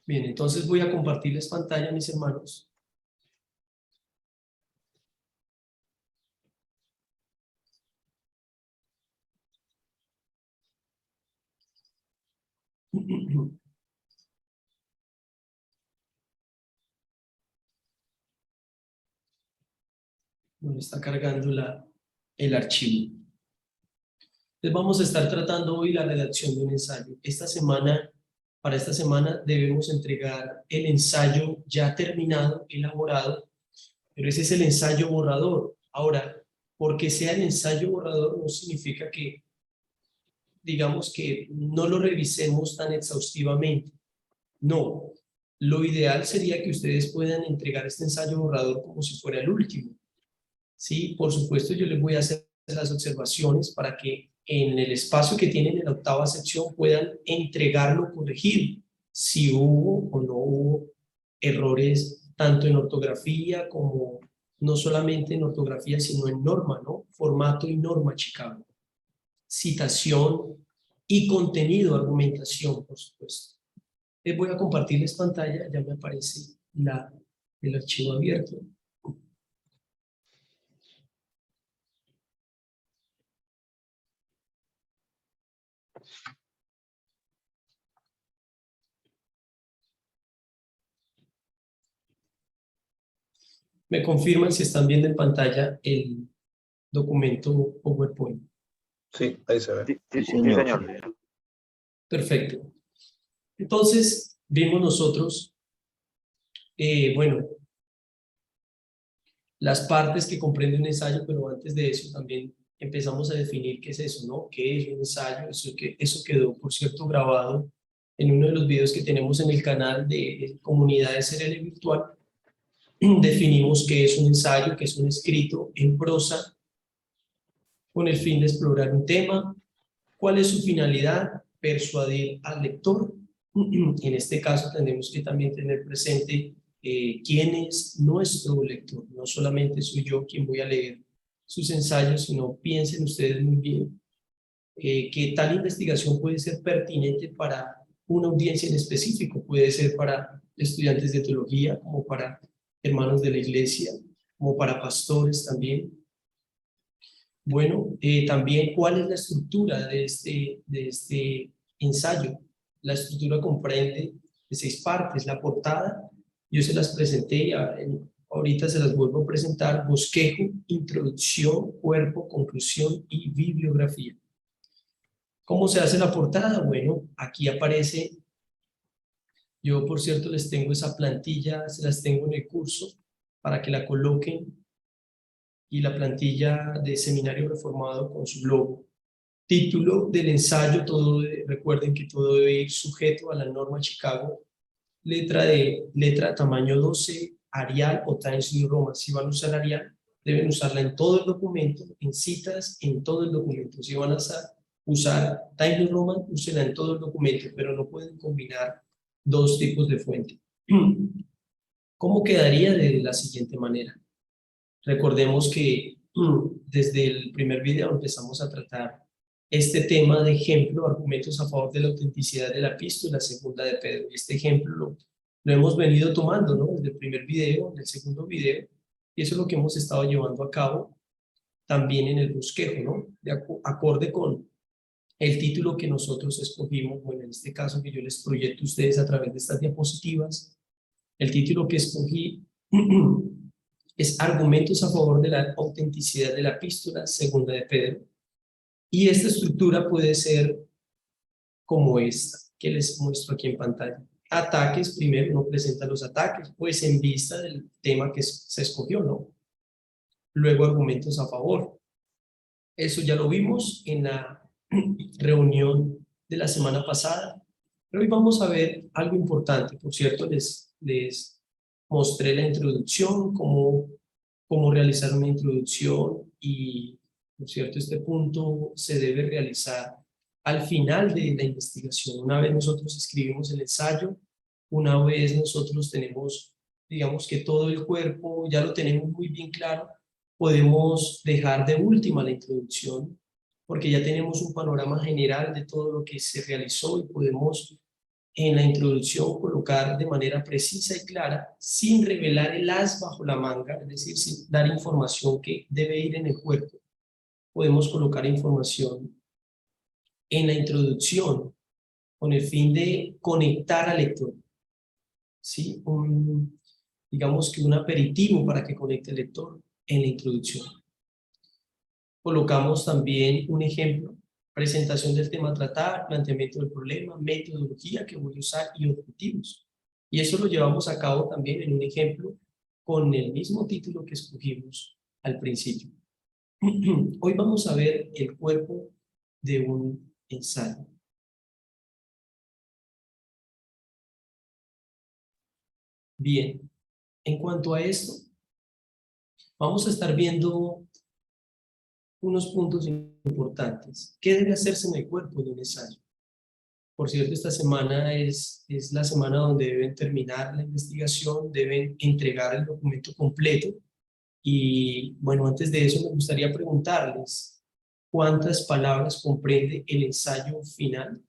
Bien, entonces voy a compartirles pantalla, mis hermanos. Bueno, está cargando el archivo. Entonces vamos a estar tratando hoy la redacción de un ensayo. Para esta semana debemos entregar el ensayo ya terminado, elaborado, pero ese es el ensayo borrador. Ahora, porque sea el ensayo borrador no significa que, digamos, que no lo revisemos tan exhaustivamente. No, lo ideal sería que ustedes puedan entregar este ensayo borrador como si fuera el último. Sí, por supuesto, yo les voy a hacer las observaciones para que en el espacio que tienen en la octava sección puedan entregarlo corregido, si hubo o no hubo errores tanto en ortografía como no solamente en ortografía, sino en norma, ¿no? Formato y norma Chicago. Citación y contenido, argumentación, por supuesto. Les voy a compartirles pantalla, ya me aparece el archivo abierto. Me confirman si están viendo en pantalla el documento PowerPoint. Sí, ahí se ve. Sí, señor. Perfecto. Entonces, vimos nosotros, bueno, las partes que comprende un ensayo, pero antes de eso también empezamos a definir qué es eso, ¿no? ¿Qué es un ensayo? Eso quedó, por cierto, grabado en uno de los videos que tenemos en el canal de Comunidad de SRL Virtual. Definimos qué es un ensayo, qué es un escrito en prosa, con el fin de explorar un tema. ¿Cuál es su finalidad? Persuadir al lector. En este caso tenemos que también tener presente quién es nuestro lector. No solamente soy yo quien voy a leer sus ensayos, sino piensen ustedes muy bien que tal investigación puede ser pertinente para una audiencia en específico. Puede ser para estudiantes de teología, como para hermanos de la iglesia, como para pastores también. Bueno, también cuál es la estructura de este ensayo. La estructura comprende de 6 partes. La portada, yo se las presenté, ahorita se las vuelvo a presentar: bosquejo, introducción, cuerpo, conclusión y bibliografía. ¿Cómo se hace la portada? Bueno, aquí aparece, yo por cierto les tengo esa plantilla, se las tengo en el curso para que la coloquen, y la plantilla de Seminario Reformado con su logo. Título del ensayo, recuerden que todo debe ir sujeto a la norma Chicago. Letra tamaño 12, Arial o Times New Roman. Si van a usar Arial, deben usarla en todo el documento, en citas, en todo el documento. Si van a usar Times New Roman, úsenla en todo el documento, pero no pueden combinar dos tipos de fuente. ¿Cómo quedaría? De la siguiente manera. Recordemos que desde el primer video empezamos a tratar este tema de ejemplo, argumentos a favor de la autenticidad de la epístola segunda de Pedro. Y este ejemplo lo hemos venido tomando, ¿no? Desde el primer video, del segundo video, y eso es lo que hemos estado llevando a cabo también en el bosquejo, ¿no? Acorde con el título que nosotros escogimos, bueno, en este caso que yo les proyecto a ustedes a través de estas diapositivas, el título que escogí es Argumentos a favor de la autenticidad de la epístola segunda de Pedro. Y esta estructura puede ser como esta, que les muestro aquí en pantalla. Ataques, primero uno presenta los ataques, pues en vista del tema que se escogió, ¿no? Luego argumentos a favor. Eso ya lo vimos en la reunión de la semana pasada. Pero hoy vamos a ver algo importante. Por cierto, les mostré la introducción, cómo realizar una introducción, y, por cierto, este punto se debe realizar al final de la investigación. Una vez nosotros escribimos el ensayo, una vez nosotros tenemos, digamos que todo el cuerpo ya lo tenemos muy bien claro, podemos dejar de última la introducción, porque ya tenemos un panorama general de todo lo que se realizó y podemos en la introducción colocar de manera precisa y clara, sin revelar el as bajo la manga, es decir, sin dar información que debe ir en el cuerpo. Podemos colocar información en la introducción con el fin de conectar al lector, ¿sí? Digamos que un aperitivo para que conecte el lector en la introducción. Colocamos también un ejemplo: presentación del tema a tratar, planteamiento del problema, metodología que voy a usar y objetivos. Y eso lo llevamos a cabo también en un ejemplo con el mismo título que escogimos al principio. Hoy vamos a ver el cuerpo de un ensayo. Bien, en cuanto a esto, vamos a estar viendo unos puntos importantes. ¿Qué debe hacerse en el cuerpo de un ensayo? Por cierto, esta semana es la semana donde deben terminar la investigación, deben entregar el documento completo. Y bueno, antes de eso me gustaría preguntarles, ¿cuántas palabras comprende el ensayo final?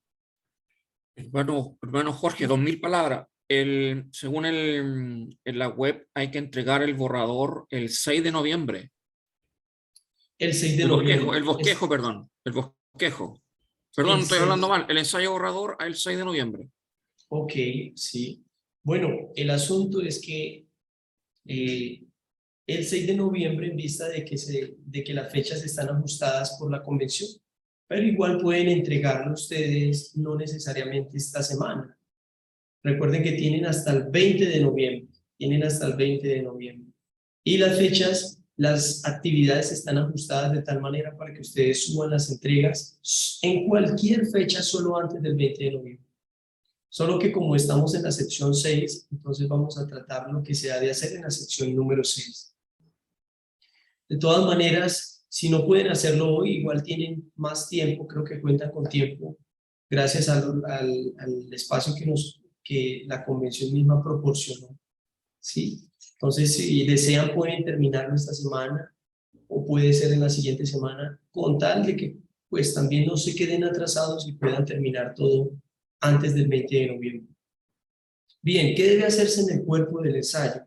Hermano Jorge, 2000 palabras. Según en la web hay que entregar el borrador el 6 de noviembre. El 6 de noviembre. El bosquejo, perdón. El bosquejo. Perdón, estoy hablando mal. El ensayo borrador el 6 de noviembre. Ok, sí. Bueno, el asunto es que el 6 de noviembre, en vista de que las fechas están ajustadas por la convención, pero igual pueden entregarlo ustedes no necesariamente esta semana. Recuerden que tienen hasta el 20 de noviembre. Tienen hasta el 20 de noviembre. Y las fechas, las actividades están ajustadas de tal manera para que ustedes suban las entregas en cualquier fecha solo antes del 20 de noviembre. Solo que como estamos en la sección 6, entonces vamos a tratar lo que se ha de hacer en la sección número 6. De todas maneras, si no pueden hacerlo hoy, igual tienen más tiempo, creo que cuentan con tiempo, gracias al espacio que la convención misma proporcionó, ¿sí? Entonces, si desean, pueden terminarlo esta semana, o puede ser en la siguiente semana, con tal de que pues también no se queden atrasados y puedan terminar todo antes del 20 de noviembre. Bien, ¿qué debe hacerse en el cuerpo del ensayo?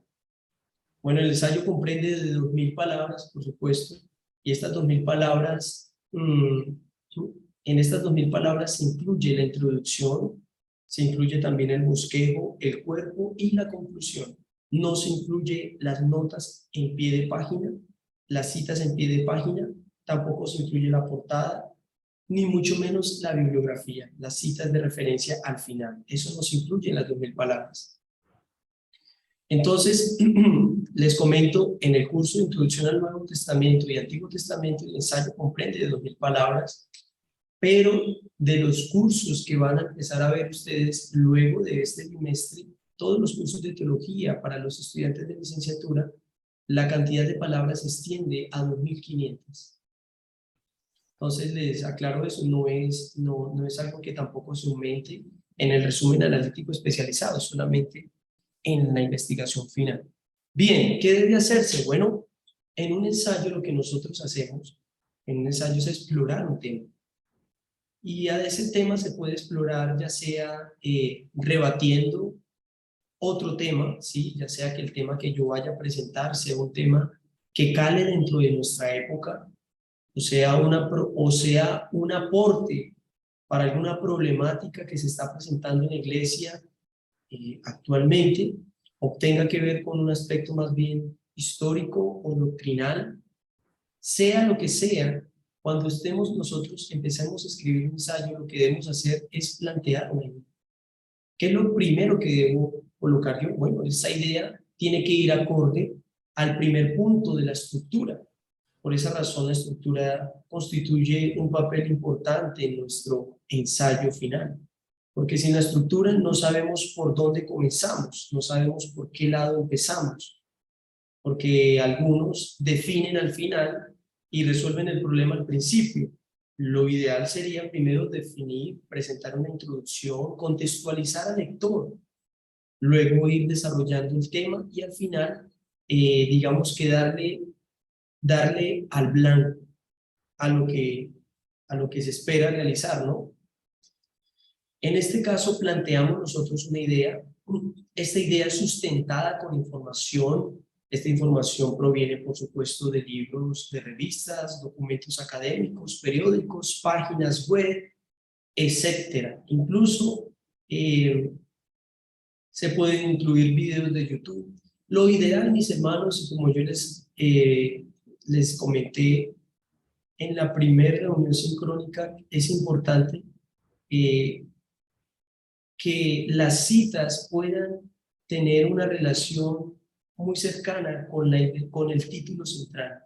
Bueno, el ensayo comprende de 2000 palabras, por supuesto, y estas 2000 palabras, en estas 2000 palabras se incluye la introducción, se incluye también el bosquejo, el cuerpo y la conclusión. No se incluye las notas en pie de página, las citas en pie de página, tampoco se incluye la portada, ni mucho menos la bibliografía, las citas de referencia al final. Eso no se incluye en las 2000 palabras. Entonces, les comento, en el curso de Introducción al Nuevo Testamento y Antiguo Testamento, el ensayo comprende de 2000 palabras, pero de los cursos que van a empezar a ver ustedes luego de este trimestre, todos los cursos de teología para los estudiantes de licenciatura, la cantidad de palabras se extiende a 2500. Entonces les aclaro eso, no es algo que tampoco se aumente en el resumen analítico especializado, solamente en la investigación final. Bien, ¿qué debe hacerse? Bueno, en un ensayo lo que nosotros hacemos, en un ensayo es explorar un tema. Y a ese tema se puede explorar ya sea rebatiendo otro tema, ¿sí? Ya sea que el tema que yo vaya a presentar sea un tema que cale dentro de nuestra época, o sea un aporte para alguna problemática que se está presentando en la iglesia actualmente, o tenga que ver con un aspecto más bien histórico o doctrinal, sea lo que sea. Cuando empecemos a escribir un ensayo, lo que debemos hacer es plantear una idea. ¿Qué es lo primero que debo colocar yo? Bueno, esa idea tiene que ir acorde al primer punto de la estructura. Por esa razón, la estructura constituye un papel importante en nuestro ensayo final. Porque sin la estructura no sabemos por dónde comenzamos, no sabemos por qué lado empezamos. Porque algunos definen al final y resuelven el problema al principio. Lo ideal sería primero definir, presentar una introducción, contextualizar al lector, luego ir desarrollando el tema y al final, digamos que darle al blanco a lo que se espera realizar, ¿no? En este caso planteamos nosotros una idea, esta idea es sustentada con información. Esta información proviene, por supuesto, de libros, de revistas, documentos académicos, periódicos, páginas web, etcétera. Incluso se pueden incluir videos de YouTube. Lo ideal, mis hermanos, y como yo les comenté en la primera reunión sincrónica, es importante que las citas puedan tener una relación muy cercana con el título central.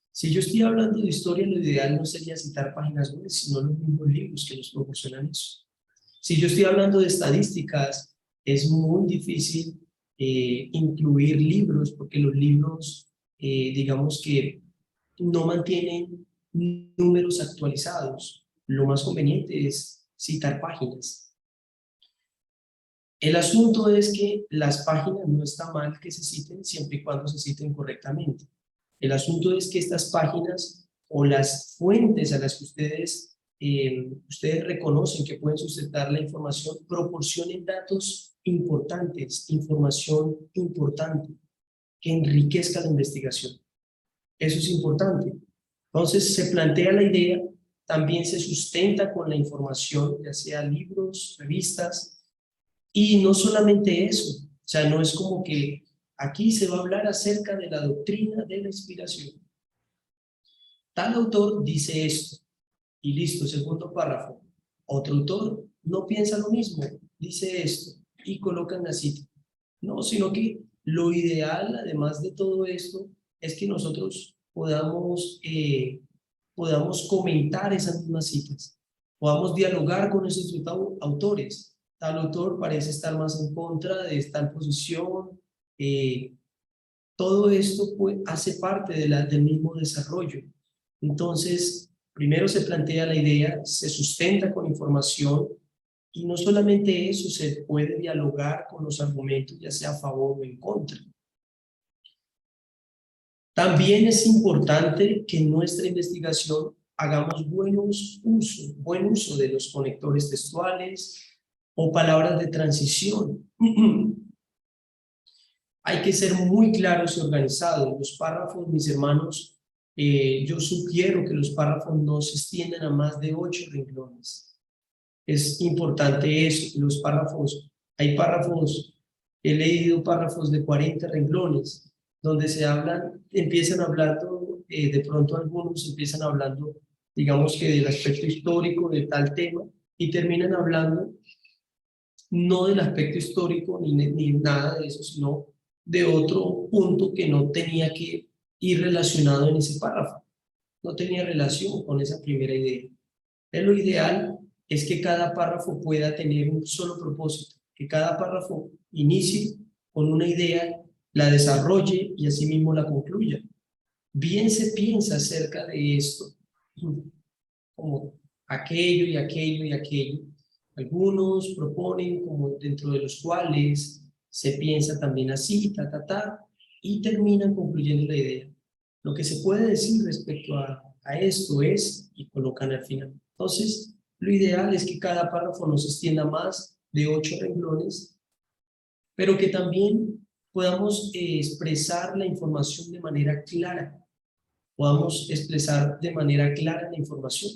Si yo estoy hablando de historia, lo ideal no sería citar páginas web, sino los mismos libros que nos proporcionan eso. Si yo estoy hablando de estadísticas, es muy difícil incluir libros, porque los libros, digamos que no mantienen números actualizados. Lo más conveniente es citar páginas. El asunto es que las páginas no está mal que se citen siempre y cuando se citen correctamente. El asunto es que estas páginas o las fuentes a las que ustedes reconocen que pueden sustentar la información proporcionen datos importantes, información importante que enriquezca la investigación. Eso es importante. Entonces se plantea la idea, también se sustenta con la información, ya sea libros, revistas, y no solamente eso, o sea, no es como que aquí se va a hablar acerca de la doctrina de la inspiración. Tal autor dice esto, y listo, segundo párrafo. Otro autor no piensa lo mismo, dice esto, y colocan la cita. No, sino que lo ideal, además de todo esto, es que nosotros podamos comentar esas mismas citas, podamos dialogar con esos autores. Tal autor parece estar más en contra de tal posición. Todo esto hace parte del mismo desarrollo. Entonces, primero se plantea la idea, se sustenta con información, y no solamente eso, se puede dialogar con los argumentos, ya sea a favor o en contra. También es importante que en nuestra investigación hagamos buen uso de los conectores textuales o palabras de transición. Hay que ser muy claros y organizados. Los párrafos, mis hermanos, yo sugiero que los párrafos no se extiendan a más de 8 renglones. Es importante eso, los párrafos, hay párrafos, he leído párrafos de 40 renglones, donde empiezan hablando, de pronto algunos empiezan hablando, digamos que del aspecto histórico de tal tema, y terminan hablando no del aspecto histórico ni nada de eso, sino de otro punto que no tenía que ir relacionado en ese párrafo, no tenía relación con esa primera idea. Lo ideal es que cada párrafo pueda tener un solo propósito, que cada párrafo inicie con una idea, la desarrolle y asimismo la concluya. Bien se piensa acerca de esto, como aquello y aquello y aquello. Algunos proponen como dentro de los cuales se piensa también así, y terminan concluyendo la idea. Lo que se puede decir respecto a esto es, y colocan al final. Entonces, lo ideal es que cada párrafo no se extienda más de 8 renglones, pero que también podamos expresar la información de manera clara, podamos expresar de manera clara la información.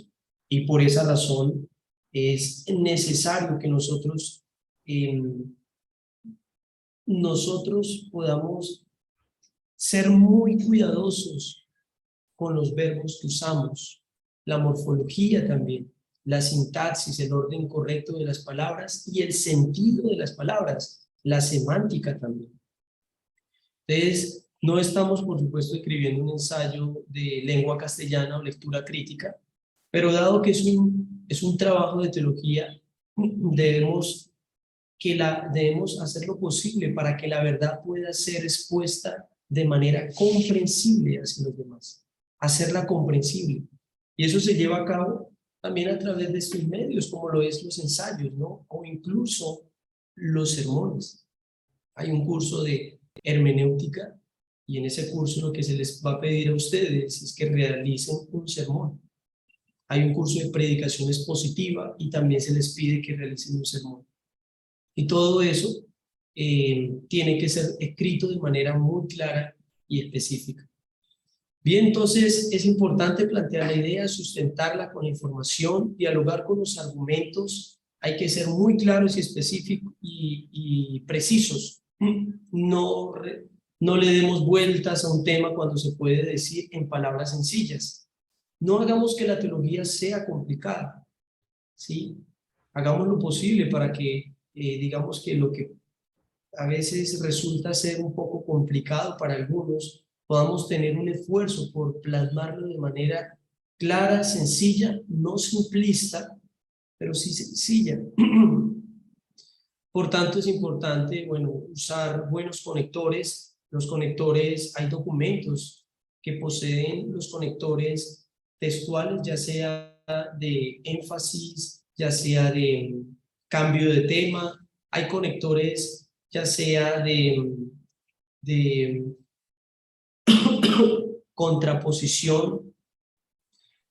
Y por esa razón es necesario que nosotros podamos ser muy cuidadosos con los verbos que usamos, la morfología también, la sintaxis, el orden correcto de las palabras y el sentido de las palabras, la semántica también. Entonces, no estamos, por supuesto, escribiendo un ensayo de lengua castellana o lectura crítica, pero dado que es un trabajo de teología, debemos hacer lo posible para que la verdad pueda ser expuesta de manera comprensible hacia los demás, hacerla comprensible. Y eso se lleva a cabo también a través de estos medios, como lo es los ensayos, ¿no? O incluso los sermones. Hay un curso de hermenéutica, y en ese curso lo que se les va a pedir a ustedes es que realicen un sermón. Hay un curso de predicación expositiva y también se les pide que realicen un sermón. Y todo eso tiene que ser escrito de manera muy clara y específica. Bien, entonces es importante plantear la idea, sustentarla con información, dialogar con los argumentos. Hay que ser muy claros y específicos y precisos. No le demos vueltas a un tema cuando se puede decir en palabras sencillas. No hagamos que la teología sea complicada, ¿sí? Hagamos lo posible para que, digamos que lo que a veces resulta ser un poco complicado para algunos, podamos tener un esfuerzo por plasmarlo de manera clara, sencilla, no simplista, pero sí sencilla. Por tanto, es importante, bueno, usar buenos conectores. Los conectores, hay documentos que poseen los conectores textuales, ya sea de énfasis, ya sea de cambio de tema. Hay conectores ya sea de contraposición,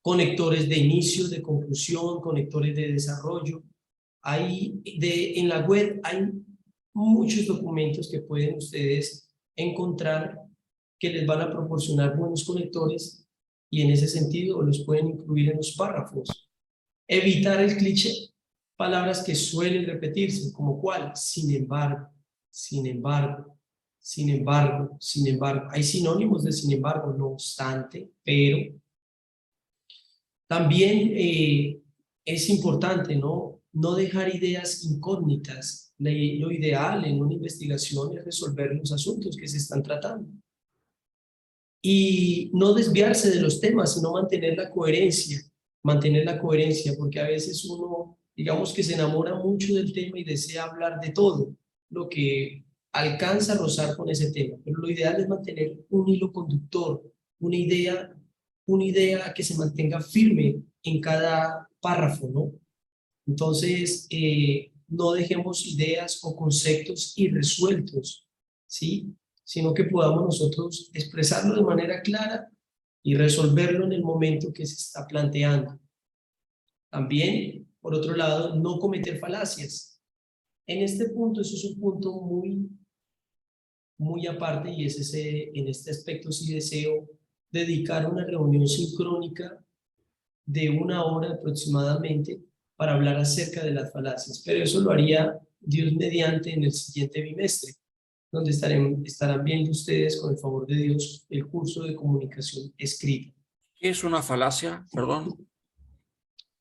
conectores de inicio, de conclusión, conectores de desarrollo. En la web hay muchos documentos que pueden ustedes encontrar que les van a proporcionar buenos conectores y en ese sentido los pueden incluir en los párrafos. Evitar el cliché, palabras que suelen repetirse, como cuál, sin embargo, sin embargo, sin embargo, sin embargo. Hay sinónimos de sin embargo, no obstante, pero. También es importante no dejar ideas incógnitas. Lo ideal en una investigación es resolver los asuntos que se están tratando. Y no desviarse de los temas, sino mantener la coherencia, porque a veces uno, digamos que se enamora mucho del tema y desea hablar de todo lo que alcanza a rozar con ese tema, pero lo ideal es mantener un hilo conductor, una idea que se mantenga firme en cada párrafo, ¿no? Entonces, no dejemos ideas o conceptos irresueltos, ¿sí? Sino que podamos nosotros expresarlo de manera clara y resolverlo en el momento que se está planteando. También, por otro lado, no cometer falacias. En este punto, eso es un punto muy aparte y en este aspecto sí deseo dedicar una reunión sincrónica de 1 hora aproximadamente para hablar acerca de las falacias, pero eso lo haría Dios mediante en el siguiente bimestre, donde estarán viendo ustedes, con el favor de Dios, el curso de comunicación escrita. ¿Qué es una falacia? Perdón.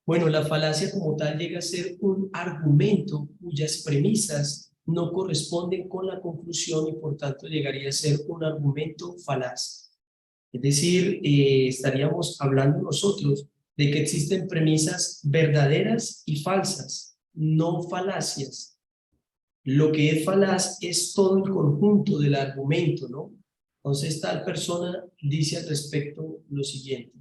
Bueno, la falacia como tal llega a ser un argumento cuyas premisas no corresponden con la conclusión y por tanto llegaría a ser un argumento falaz. Es decir, estaríamos hablando nosotros de que existen premisas verdaderas y falsas, no falacias. Lo que es falaz es todo el conjunto del argumento, ¿no? Entonces tal persona dice al respecto lo siguiente: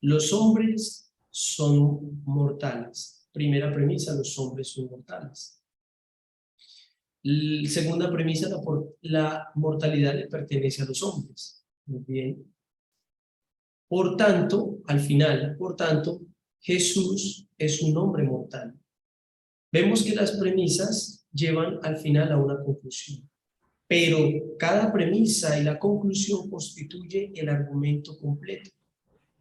los hombres son mortales. Primera premisa, los hombres son mortales. Segunda premisa, la mortalidad le pertenece a los hombres. Muy bien. Por tanto, al final, Jesús es un hombre mortal. Vemos que las premisas llevan al final a una conclusión, pero cada premisa y la conclusión constituye el argumento completo.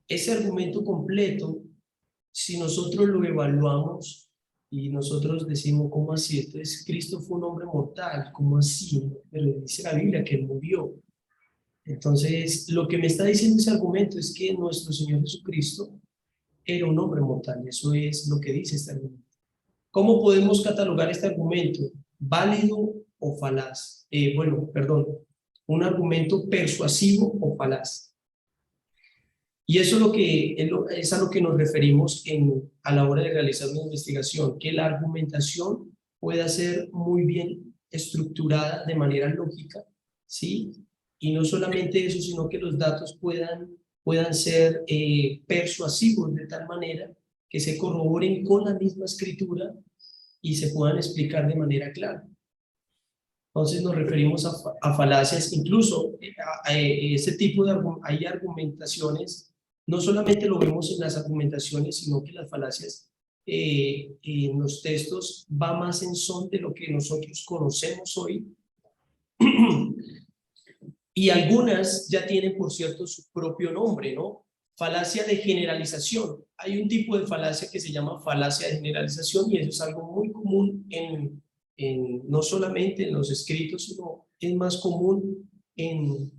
Ese argumento completo, si nosotros lo evaluamos y nosotros decimos, ¿cómo así? Entonces, Cristo fue un hombre mortal, ¿cómo así? Pero dice la Biblia que él murió. Entonces, lo que me está diciendo ese argumento es que nuestro Señor Jesucristo era un hombre mortal. Eso es lo que dice este argumento. ¿Cómo podemos catalogar este argumento? ¿Válido o falaz? Un argumento persuasivo o falaz. Y eso es a lo que nos referimos a la hora de realizar una investigación, que la argumentación pueda ser muy bien estructurada de manera lógica, ¿sí? Y no solamente eso, sino que los datos puedan ser persuasivos de tal manera que se corroboren con la misma escritura y se puedan explicar de manera clara. Entonces nos referimos a falacias, incluso ese tipo hay argumentaciones no solamente lo vemos en las argumentaciones, sino que las falacias en los textos va más en son de lo que nosotros conocemos hoy. Y algunas ya tienen, por cierto, su propio nombre, ¿no? Falacia de generalización. Hay un tipo de falacia que se llama falacia de generalización y eso es algo muy común no solamente en los escritos, sino es más común en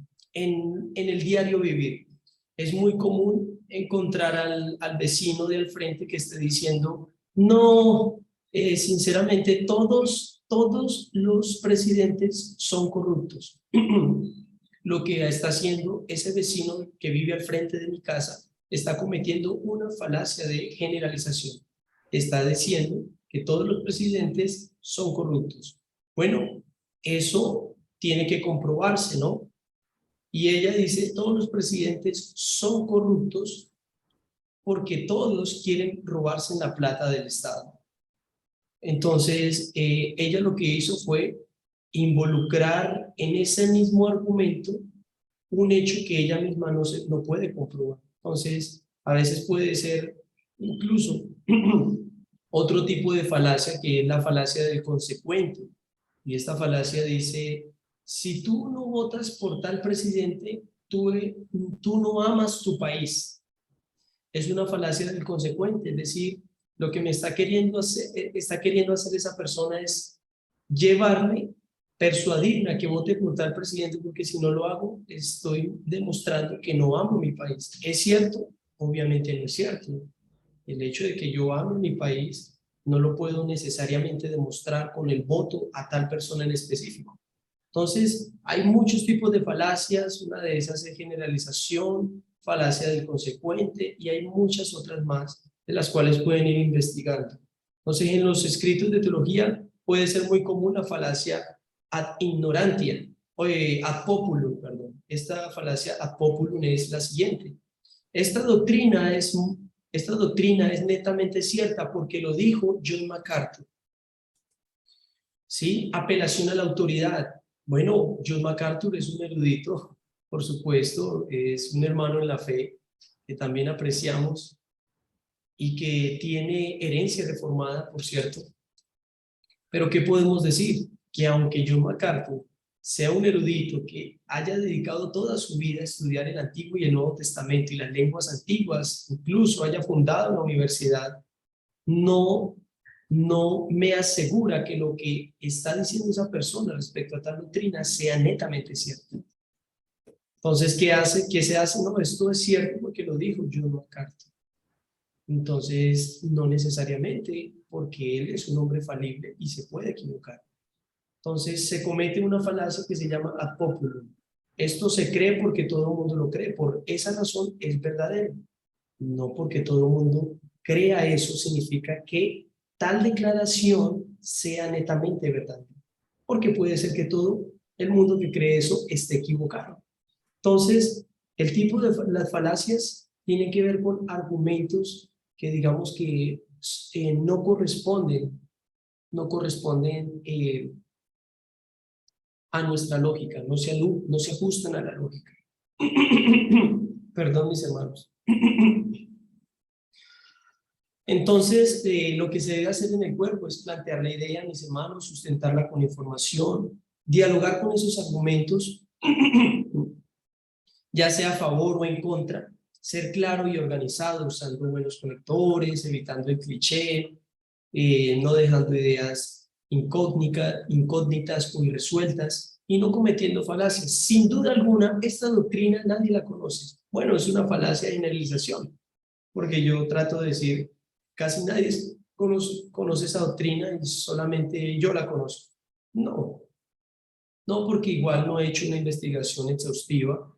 el diario vivir. Es muy común encontrar al vecino de al frente que esté diciendo, no, sinceramente todos los presidentes son corruptos. Lo que está haciendo ese vecino que vive al frente de mi casa está cometiendo una falacia de generalización. Está diciendo que todos los presidentes son corruptos. Bueno, eso tiene que comprobarse, ¿no? Y ella dice, todos los presidentes son corruptos porque todos quieren robarse la plata del Estado. Entonces, ella lo que hizo fue involucrar en ese mismo argumento un hecho que ella misma no puede comprobar. Entonces, a veces puede ser incluso otro tipo de falacia, que es la falacia del consecuente. Y esta falacia dice, si tú no votas por tal presidente, tú no amas tu país. Es una falacia del consecuente, es decir, lo que me está queriendo hacer esa persona es llevarme, persuadirme a que vote por tal presidente, porque si no lo hago, estoy demostrando que no amo mi país. ¿Es cierto? Obviamente no es cierto. El hecho de que yo ame mi país no lo puedo necesariamente demostrar con el voto a tal persona en específico. Entonces, hay muchos tipos de falacias, una de esas es generalización, falacia del consecuente, y hay muchas otras más de las cuales pueden ir investigando. Entonces, en los escritos de teología puede ser muy común la falacia ad ignorantia, ad populum, perdón. Esta falacia ad populum es la siguiente. Esta doctrina es netamente cierta porque lo dijo John MacArthur. ¿Sí? Apelación a la autoridad. Bueno, John MacArthur es un erudito, por supuesto, es un hermano en la fe que también apreciamos y que tiene herencia reformada, por cierto. Pero ¿qué podemos decir? Que aunque John MacArthur sea un erudito que haya dedicado toda su vida a estudiar el Antiguo y el Nuevo Testamento y las lenguas antiguas, incluso haya fundado una universidad, no me asegura que lo que está diciendo esa persona respecto a tal doctrina sea netamente cierto. Entonces, ¿qué se hace? No, esto es cierto porque lo dijo John MacArthur. Entonces, no necesariamente, porque él es un hombre falible y se puede equivocar. Entonces, se comete una falacia que se llama ad populum. Esto se cree porque todo el mundo lo cree. Por esa razón es verdadero. No porque todo el mundo crea eso significa que tal declaración sea netamente verdadera. Porque puede ser que todo el mundo que cree eso esté equivocado. Entonces, el tipo de las falacias tiene que ver con argumentos que digamos que no corresponden a nuestra lógica, no se ajustan a la lógica. Perdón, mis hermanos. Entonces, lo que se debe hacer en el cuerpo es plantear la idea, mis hermanos, sustentarla con información, dialogar con esos argumentos, ya sea a favor o en contra, ser claro y organizado, usando buenos conectores, evitando el cliché, no dejando ideas incógnitas o irresueltas y no cometiendo falacias. Sin duda alguna, esta doctrina nadie la conoce. Bueno, es una falacia de generalización, porque yo trato de decir, casi nadie conoce esa doctrina y solamente yo la conozco. No, porque igual no he hecho una investigación exhaustiva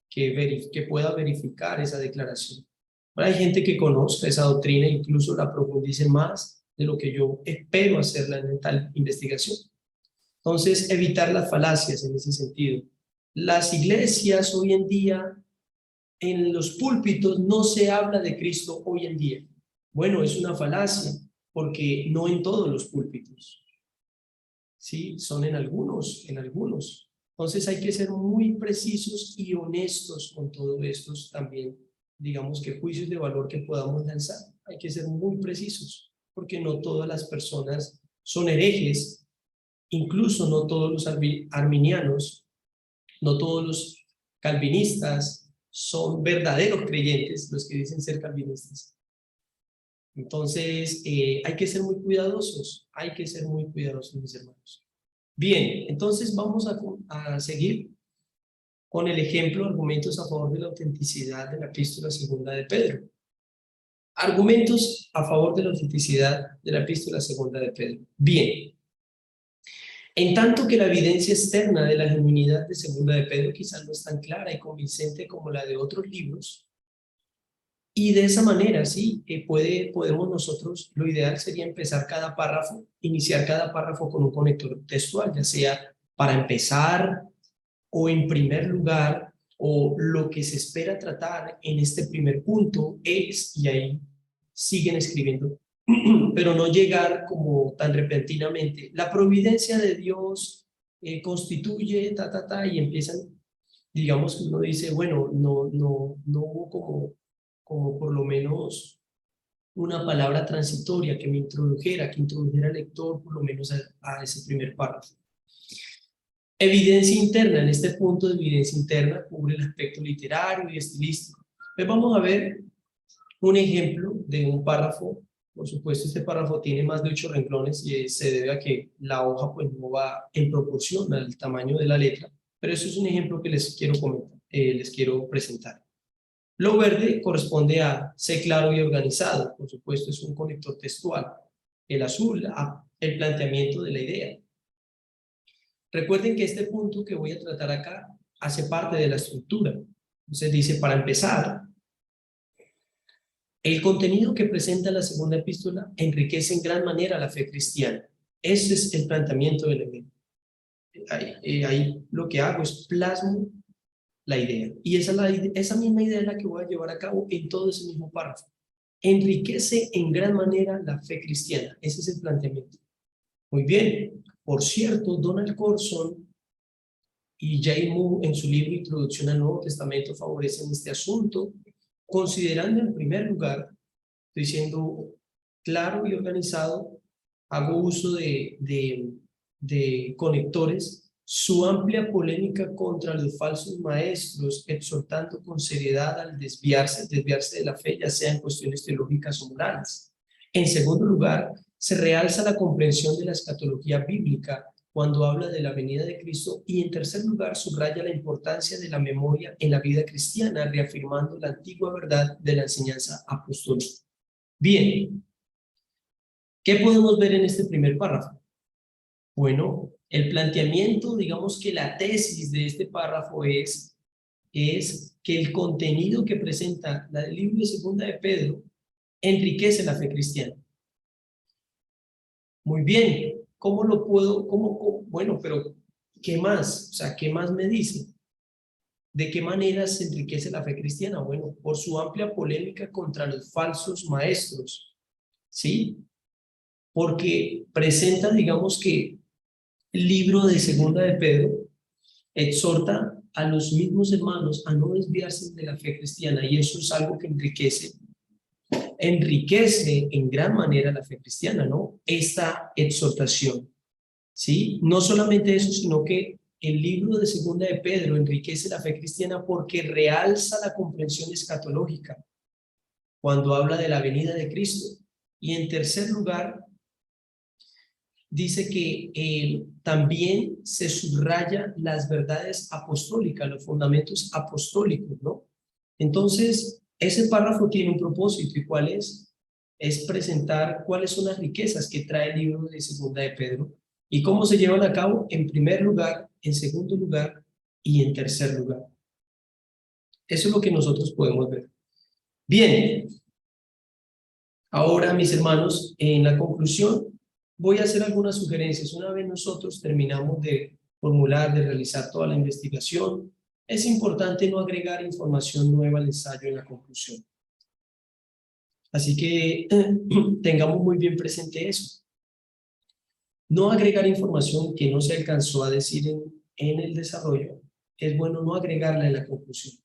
que pueda verificar esa declaración. Ahora, hay gente que conozca esa doctrina e incluso la profundice más de lo que yo espero hacerla en tal investigación. Entonces, evitar las falacias en ese sentido. Las iglesias hoy en día, en los púlpitos, no se habla de Cristo hoy en día. Bueno, es una falacia, porque no en todos los púlpitos. Sí, son en algunos. Entonces hay que ser muy precisos y honestos con todo esto también digamos que juicios de valor que podamos lanzar. Hay que ser muy precisos, porque no todas las personas son herejes, incluso no todos los arminianos, no todos los calvinistas son verdaderos creyentes, los que dicen ser calvinistas. Entonces, hay que ser muy cuidadosos, mis hermanos. Bien, entonces vamos a seguir con el ejemplo, argumentos a favor de la autenticidad de la epístola segunda de Pedro. Argumentos a favor de la autenticidad de la epístola segunda de Pedro. Bien, en tanto que la evidencia externa de la genuinidad de segunda de Pedro quizás no es tan clara y convincente como la de otros libros, y de esa manera, sí, podemos nosotros, lo ideal sería empezar cada párrafo, iniciar cada párrafo con un conector textual, ya sea para empezar o en primer lugar, o lo que se espera tratar en este primer punto es, y ahí siguen escribiendo, pero no llegar como tan repentinamente. La providencia de Dios constituye, y empiezan, digamos que uno dice, bueno, no hubo como por lo menos una palabra transitoria que introdujera al lector por lo menos a ese primer párrafo. Evidencia interna, en este punto de evidencia interna cubre el aspecto literario y estilístico. Entonces vamos a ver un ejemplo de un párrafo. Por supuesto, este párrafo tiene más de 8 renglones y se debe a que la hoja pues no va en proporción al tamaño de la letra, pero eso es un ejemplo que les quiero comentar, les quiero presentar. Lo verde corresponde a ser claro y organizado, por supuesto es un conector textual. El azul, el planteamiento de la idea. Recuerden que este punto que voy a tratar acá hace parte de la estructura. Entonces dice, para empezar, el contenido que presenta la segunda epístola enriquece en gran manera la fe cristiana. Ese es el planteamiento del evento. Ahí lo que hago es plasmo la idea. Y esa misma idea es la que voy a llevar a cabo en todo ese mismo párrafo. Enriquece en gran manera la fe cristiana. Ese es el planteamiento. Muy bien. Por cierto, Donald Corson y Jay Moore en su libro Introducción al Nuevo Testamento favorecen este asunto, considerando en primer lugar, estoy siendo claro y organizado, hago uso de conectores, su amplia polémica contra los falsos maestros, exhortando con seriedad al desviarse de la fe, ya sea en cuestiones teológicas o morales. En segundo lugar, se realza la comprensión de la escatología bíblica cuando habla de la venida de Cristo, y en tercer lugar subraya la importancia de la memoria en la vida cristiana, reafirmando la antigua verdad de la enseñanza apostólica. Bien, ¿qué podemos ver en este primer párrafo? Bueno, el planteamiento, digamos que la tesis de este párrafo es que el contenido que presenta el libro de segunda de Pedro enriquece la fe cristiana. Muy bien, ¿cómo lo puedo? Bueno, pero ¿qué más? O sea, ¿qué más me dice? ¿De qué manera se enriquece la fe cristiana? Bueno, por su amplia polémica contra los falsos maestros, ¿sí? Porque presenta, digamos que el libro de segunda de Pedro exhorta a los mismos hermanos a no desviarse de la fe cristiana, y eso es algo que enriquece en gran manera la fe cristiana, ¿no? Esta exhortación, ¿sí? No solamente eso, sino que el libro de segunda de Pedro enriquece la fe cristiana porque realza la comprensión escatológica cuando habla de la venida de Cristo. Y en tercer lugar, dice que también se subraya las verdades apostólicas, los fundamentos apostólicos, ¿no? Entonces, ese párrafo tiene un propósito, ¿y cuál es? Es presentar cuáles son las riquezas que trae el libro de segunda de Pedro y cómo se llevan a cabo en primer lugar, en segundo lugar y en tercer lugar. Eso es lo que nosotros podemos ver. Bien, ahora mis hermanos, en la conclusión voy a hacer algunas sugerencias. Una vez nosotros terminamos de formular, de realizar toda la investigación, es importante no agregar información nueva al ensayo en la conclusión. Así que tengamos muy bien presente eso. No agregar información que no se alcanzó a decir en el desarrollo, es bueno no agregarla en la conclusión.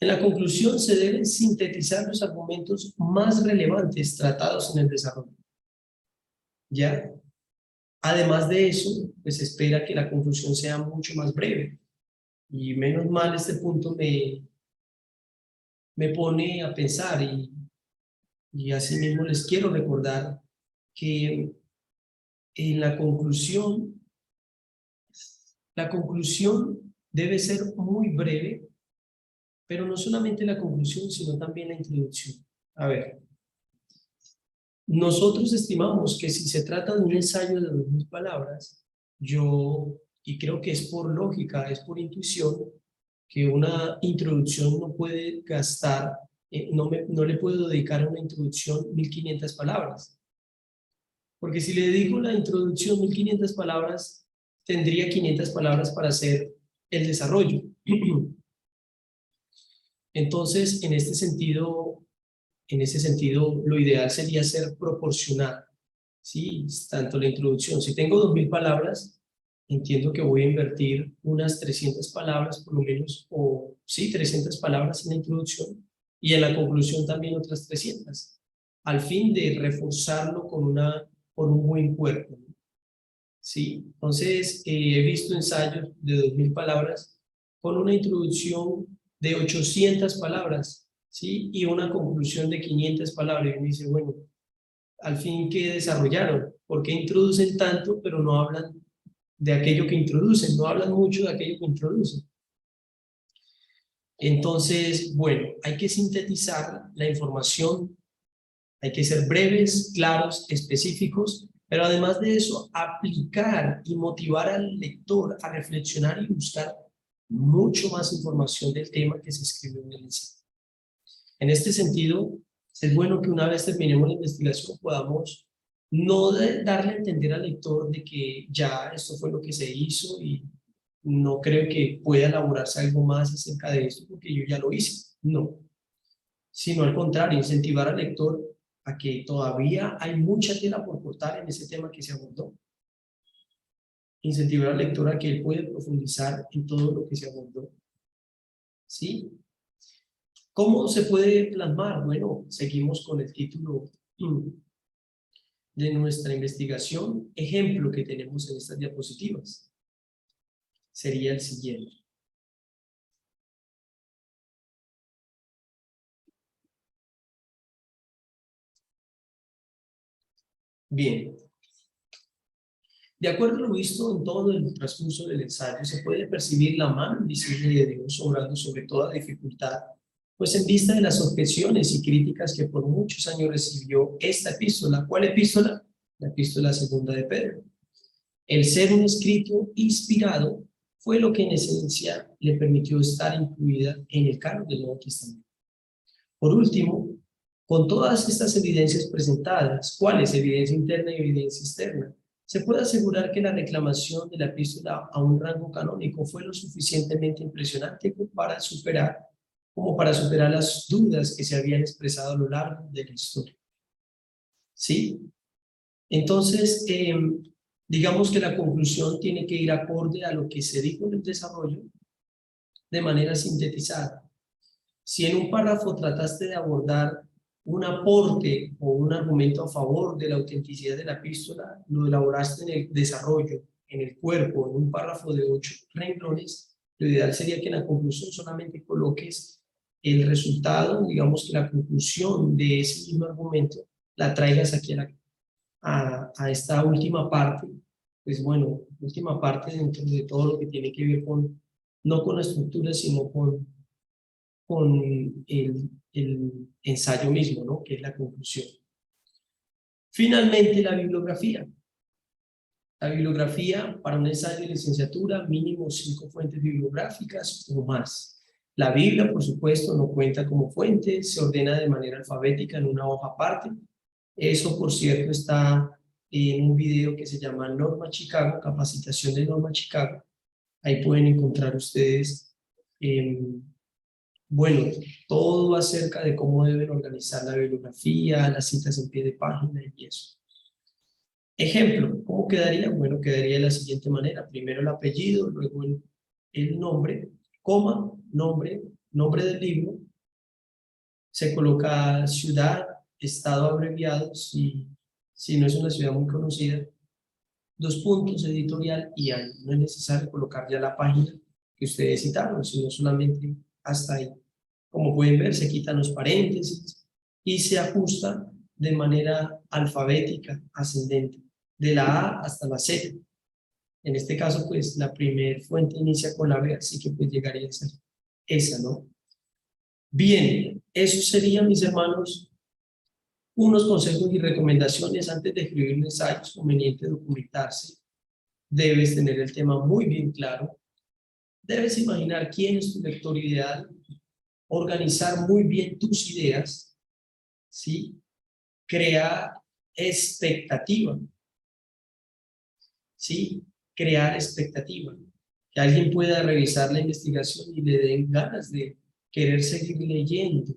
En la conclusión se deben sintetizar los argumentos más relevantes tratados en el desarrollo. ¿Ya? Además de eso, pues se espera que la conclusión sea mucho más breve. Y menos mal este punto me pone a pensar y asimismo les quiero recordar que en la conclusión debe ser muy breve, pero no solamente la conclusión, sino también la introducción. A ver, nosotros estimamos que si se trata de un ensayo de 2000 palabras, y creo que es por lógica, es por intuición, que una introducción no puede gastar, no le puedo dedicar a una introducción 1500 palabras. Porque si le dedico la introducción 1500 palabras, tendría 500 palabras para hacer el desarrollo. Entonces, en ese sentido, lo ideal sería ser proporcional, ¿sí? Tanto la introducción, si tengo 2000 palabras, entiendo que voy a invertir unas 300 palabras por lo menos, o sí, 300 palabras en la introducción, y en la conclusión también otras 300, al fin de reforzarlo con un buen cuerpo, ¿sí? Entonces, he visto ensayos de 2000 palabras con una introducción de 800 palabras, ¿sí? Y una conclusión de 500 palabras. Y me dice, bueno, al fin, ¿qué desarrollaron? ¿Por qué introducen tanto, pero no hablan de aquello que introducen? No hablan mucho de aquello que introducen. Entonces, bueno, hay que sintetizar la información, hay que ser breves, claros, específicos, pero además de eso, aplicar y motivar al lector a reflexionar y buscar mucho más información del tema que se escribió en el ensayo. En este sentido, es bueno que una vez terminemos la investigación podamos no darle a entender al lector de que ya esto fue lo que se hizo y no creo que pueda elaborarse algo más acerca de esto porque yo ya lo hice. No, sino al contrario, incentivar al lector a que todavía hay mucha tela por cortar en ese tema que se abordó. Incentivar al lector a que él puede profundizar en todo lo que se abordó. ¿Sí? ¿Cómo se puede plasmar? Bueno, seguimos con el título de nuestra investigación. Ejemplo que tenemos en estas diapositivas sería el siguiente. Bien. De acuerdo a lo visto en todo el transcurso del ensayo, se puede percibir la mano invisible de Dios obrando sobre toda dificultad, pues en vista de las objeciones y críticas que por muchos años recibió esta epístola. ¿Cuál epístola? La epístola segunda de Pedro. El ser un escrito inspirado fue lo que en esencia le permitió estar incluida en el canon del Nuevo Testamento. Por último, con todas estas evidencias presentadas, ¿cuáles? Evidencia interna y evidencia externa. Se puede asegurar que la reclamación de la epístola a un rango canónico fue lo suficientemente impresionante como para superar las dudas que se habían expresado a lo largo de la historia. ¿Sí? Entonces, digamos que la conclusión tiene que ir acorde a lo que se dijo en el desarrollo de manera sintetizada. Si en un párrafo trataste de abordar un aporte o un argumento a favor de la autenticidad de la epístola, lo elaboraste en el desarrollo, en el cuerpo, en un párrafo de 8 renglones, lo ideal sería que en la conclusión solamente coloques el resultado, digamos que la conclusión de ese mismo argumento, la traigas aquí a esta última parte. Pues bueno, última parte dentro de todo lo que tiene que ver con, no con la estructura, sino con el ensayo mismo, ¿no? Que es la conclusión. Finalmente, la bibliografía. La bibliografía para un ensayo de licenciatura, mínimo 5 fuentes bibliográficas o más. La Biblia, por supuesto, no cuenta como fuente, se ordena de manera alfabética en una hoja aparte. Eso, por cierto, está en un video que se llama Norma Chicago, capacitación de Norma Chicago. Ahí pueden encontrar ustedes bueno, todo acerca de cómo deben organizar la bibliografía, las citas en pie de página y eso. Ejemplo, ¿cómo quedaría? Bueno, quedaría de la siguiente manera. Primero el apellido, luego el nombre, coma, nombre, nombre del libro, se coloca ciudad, estado abreviado, si no es una ciudad muy conocida, 2 puntos, editorial y año. No es necesario colocar ya la página que ustedes citaron, sino solamente hasta ahí. Como pueden ver, se quitan los paréntesis y se ajusta de manera alfabética, ascendente, de la A hasta la Z. En este caso, pues, la primera fuente inicia con la B, así que pues llegaría a ser esa, ¿no? Bien, eso sería, mis hermanos, unos consejos y recomendaciones antes de escribir un ensayo. Es conveniente documentarse. Debes tener el tema muy bien claro. Debes imaginar quién es tu lector ideal, organizar muy bien tus ideas, ¿sí? Crear expectativa, ¿sí? Crear expectativa. Que alguien pueda revisar la investigación y le den ganas de querer seguir leyendo.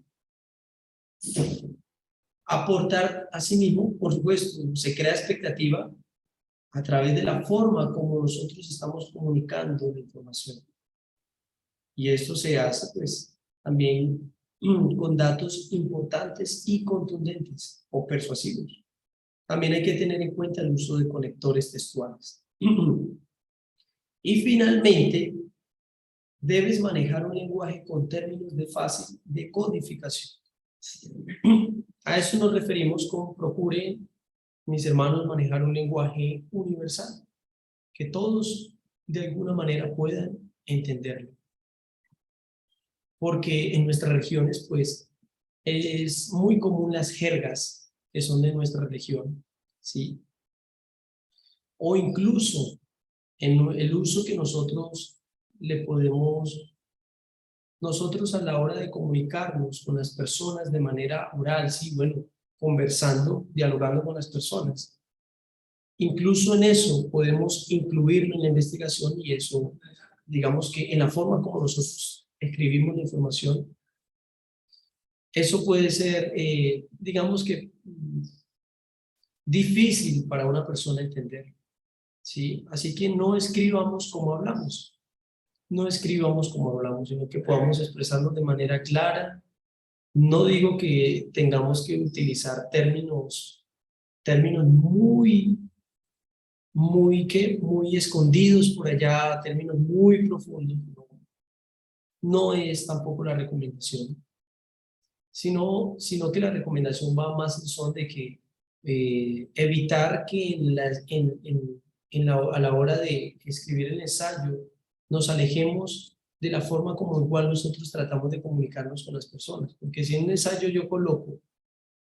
Aportar a sí mismo, por supuesto, se crea expectativa a través de la forma como nosotros estamos comunicando la información. Y esto se hace, pues, también con datos importantes y contundentes o persuasivos. También hay que tener en cuenta el uso de conectores textuales. Y finalmente, debes manejar un lenguaje con términos de fácil decodificación. A eso nos referimos con procuren, mis hermanos, manejar un lenguaje universal, que todos de alguna manera puedan entenderlo. Porque en nuestras regiones, pues, es muy común las jergas que son de nuestra región, ¿sí? O incluso en el uso que nosotros le podemos, nosotros a la hora de comunicarnos con las personas de manera oral, sí, bueno, conversando, dialogando con las personas. Incluso en eso podemos incluirlo en la investigación y eso, digamos que en la forma como nosotros escribimos la información, eso puede ser, digamos que, difícil para una persona entender, ¿sí? Así que no escribamos como hablamos, no escribamos como hablamos, sino que podamos expresarnos de manera clara. No digo que tengamos que utilizar términos muy escondidos por allá, términos muy profundos. No es tampoco la recomendación, sino que la recomendación va más en son de que evitar que a la hora de escribir el ensayo nos alejemos de la forma como en cual nosotros tratamos de comunicarnos con las personas. Porque si en un ensayo yo coloco,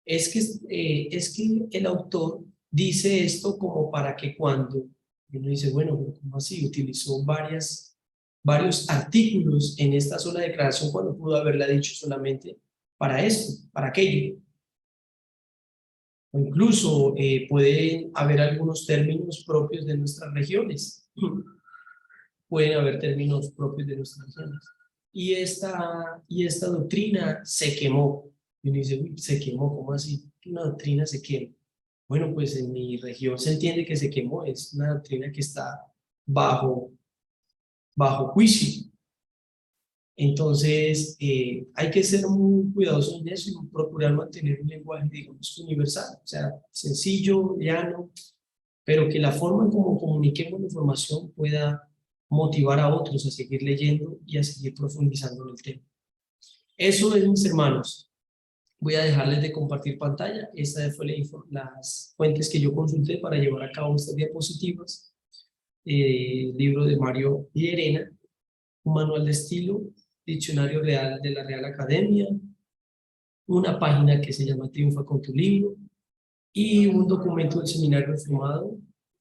es que el autor dice esto como para que cuando uno dice, bueno, ¿cómo así? Utilizó varios artículos en esta sola declaración cuando pudo haberla dicho solamente para esto, para aquello. O incluso pueden haber algunos términos propios de nuestras regiones. Pueden haber términos propios de nuestras regiones. Y esta doctrina se quemó. Y uno dice, uy, se quemó, ¿cómo así? Una doctrina se quema. Bueno, pues en mi región se entiende que se quemó. Es una doctrina que está bajo juicio. Entonces, hay que ser muy cuidadosos en eso y procurar mantener un lenguaje, digamos, universal, o sea, sencillo, llano, pero que la forma en cómo comuniquemos la información pueda motivar a otros a seguir leyendo y a seguir profundizando en el tema. Eso es, mis hermanos. Voy a dejarles de compartir pantalla. Esta fue las fuentes que yo consulté para llevar a cabo estas diapositivas. Libro de Mario Llerena, un manual de estilo, diccionario real de la Real Academia, una página que se llama Triunfa con tu libro y un documento del seminario firmado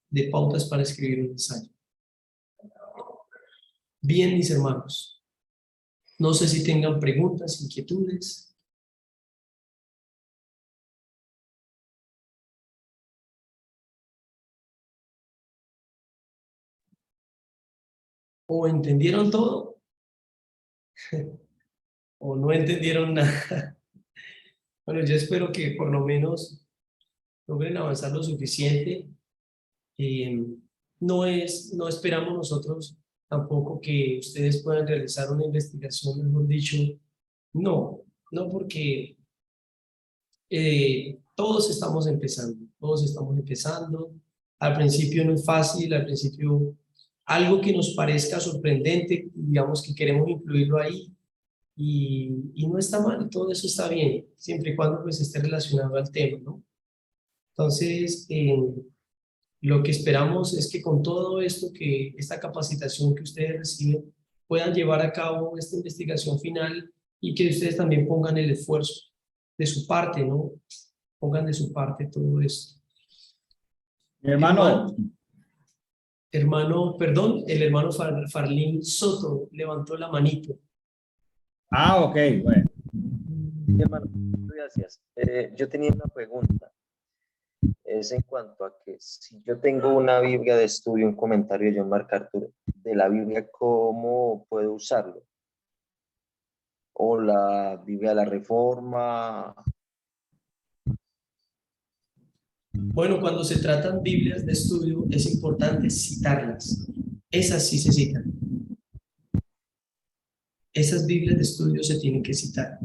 de pautas para escribir un ensayo. Bien, mis hermanos, no sé si tengan preguntas, inquietudes. ¿O entendieron todo? ¿O no entendieron nada? Bueno, yo espero que por lo menos logren avanzar lo suficiente. No esperamos nosotros tampoco que ustedes puedan realizar una investigación, mejor dicho, no, no porque todos estamos empezando. Al principio no es fácil, al principio algo que nos parezca sorprendente, digamos que queremos incluirlo ahí y no está mal, todo eso está bien, siempre y cuando pues esté relacionado al tema, ¿no? Entonces, lo que esperamos es que con todo esto, que esta capacitación que ustedes reciben, puedan llevar a cabo esta investigación final y que ustedes también pongan el esfuerzo de su parte, ¿no? Pongan de su parte todo esto. Mi hermano, Perdón, el hermano Farlín Soto levantó la manito. ok, bueno. Sí, hermano, gracias. Yo tenía una pregunta. Es en cuanto a que si yo tengo una Biblia de estudio, un comentario de John MacArthur de la Biblia, ¿cómo puedo usarlo? O la Biblia de la Reforma. Bueno, cuando se tratan Biblias de estudio, es importante citarlas. Esas sí se citan. Esas Biblias de estudio se tienen que citar.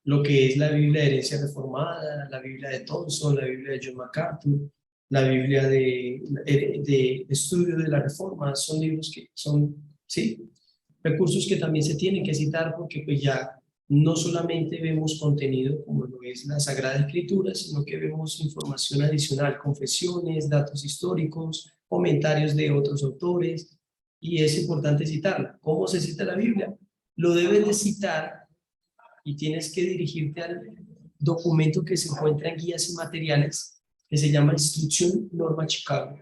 Lo que es la Biblia de herencia reformada, la Biblia de Thompson, la Biblia de John MacArthur, la Biblia de estudio de la Reforma, son libros que son, sí, recursos que también se tienen que citar porque pues ya no solamente vemos contenido como lo es la Sagrada Escritura, sino que vemos información adicional, confesiones, datos históricos, comentarios de otros autores, y es importante citarla. ¿Cómo se cita la Biblia? Lo debes de citar y tienes que dirigirte al documento que se encuentra en guías y materiales, que se llama Instrucción Norma Chicago.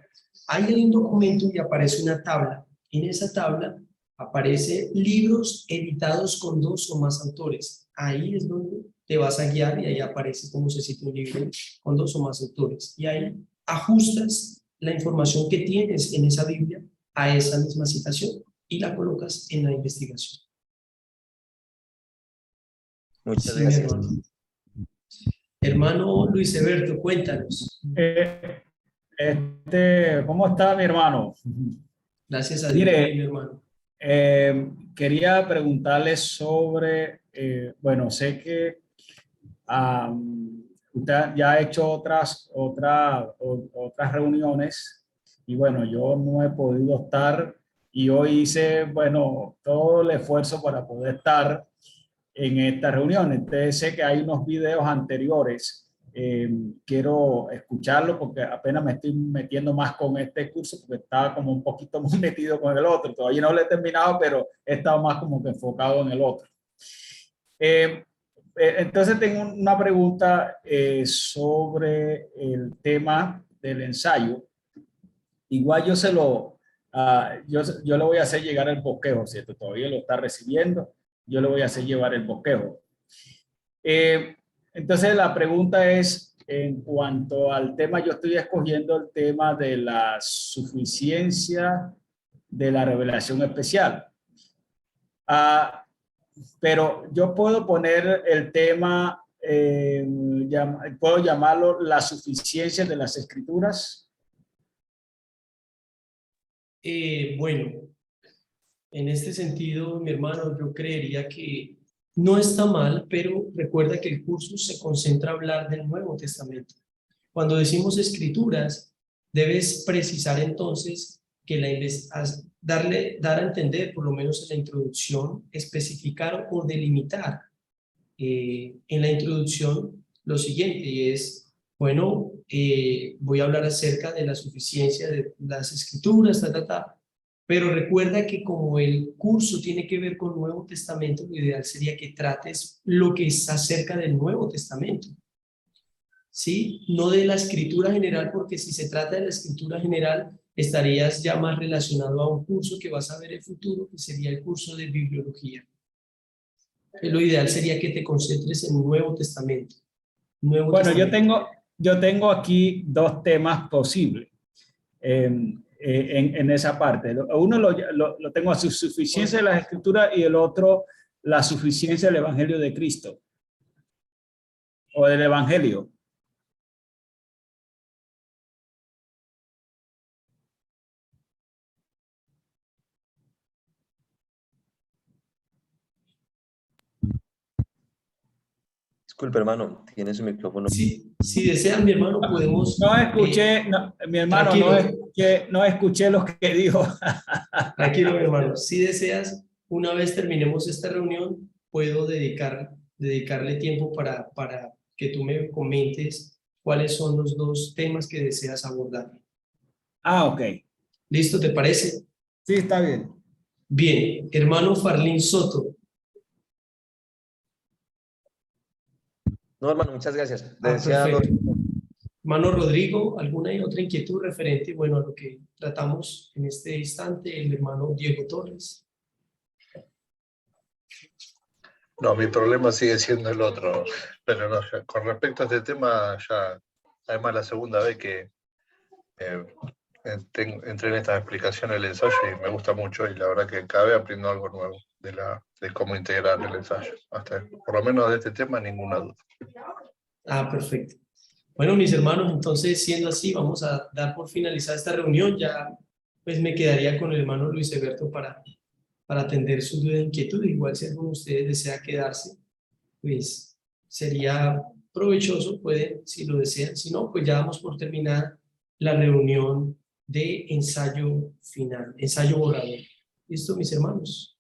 Ahí hay un documento y aparece una tabla. En esa tabla aparece libros editados con 2 o más autores. Ahí es donde te vas a guiar y ahí aparece cómo se cita un libro con 2 o más autores. Y ahí ajustas la información que tienes en esa Biblia a esa misma citación y la colocas en la investigación. Muchas Sí, mi gracias. hermano. Hermano Luis Eberto, cuéntanos. ¿Cómo está mi hermano? Gracias a Dios, Mire, mi hermano. quería preguntarle sobre, bueno, sé que usted ya ha hecho otras reuniones y bueno, yo no he podido estar y hoy hice, bueno, todo el esfuerzo para poder estar en esta reunión. Entonces sé que hay unos videos anteriores. Quiero escucharlo porque apenas me estoy metiendo más con este curso porque estaba como un poquito más metido con el otro. Todavía no lo he terminado, pero he estado más como que enfocado en el otro. Entonces tengo una pregunta sobre el tema del ensayo. Igual yo le voy a hacer llegar el bosquejo, ¿cierto? Todavía lo está recibiendo. Yo le voy a hacer llevar el bosquejo. Entonces la pregunta es, en cuanto al tema, yo estoy escogiendo el tema de la suficiencia de la revelación especial. Pero yo puedo poner el tema, puedo llamarlo la suficiencia de las escrituras. Bueno, en este sentido, mi hermano, yo creería que no está mal, pero recuerda que el curso se concentra a hablar del Nuevo Testamento. Cuando decimos escrituras, debes precisar entonces que dar a entender, por lo menos en la introducción, especificar o delimitar en la introducción lo siguiente, y es, bueno, voy a hablar acerca de la suficiencia de las escrituras, pero recuerda que como el curso tiene que ver con Nuevo Testamento, lo ideal sería que trates lo que es acerca del Nuevo Testamento, ¿sí? No de la escritura general, porque si se trata de la escritura general, estarías ya más relacionado a un curso que vas a ver en el futuro, que sería el curso de bibliología. Lo ideal sería que te concentres en el Nuevo Testamento. Bueno, yo tengo aquí dos temas posibles en esa parte. Uno lo tengo a su suficiencia de las escrituras y el otro la suficiencia del Evangelio de Cristo o del Evangelio. Disculpe, hermano, tiene su micrófono. Si desean, mi hermano, podemos... No escuché, mi hermano, no escuché lo que dijo. Tranquilo, mi hermano. Si deseas, una vez terminemos esta reunión, puedo dedicarle tiempo para que tú me comentes cuáles son los dos temas que deseas abordar. Ah, ok. ¿Listo? ¿Te parece? Sí, está bien. Bien, hermano Farlín Soto. No, hermano, muchas gracias. Ah, Deseado- perfecto. Hermano Rodrigo, ¿alguna otra inquietud referente, bueno, a lo que tratamos en este instante? El hermano Diego Torres. No, mi problema sigue siendo el otro. Pero no, con respecto a este tema, ya, además la segunda vez que entré en estas explicaciones del ensayo y me gusta mucho y la verdad que cada vez aprendo algo nuevo de cómo integrar el ensayo. Hasta, por lo menos de este tema, ninguna duda. Ah, perfecto. Bueno, mis hermanos, entonces, siendo así, vamos a dar por finalizada esta reunión. Ya, pues, me quedaría con el hermano Luis Alberto para atender su duda e inquietud. Igual, si alguno de ustedes desea quedarse, pues, sería provechoso, pueden, si lo desean. Si no, pues, ya damos por terminada la reunión de ensayo final, ensayo borrador. ¿Listo, mis hermanos?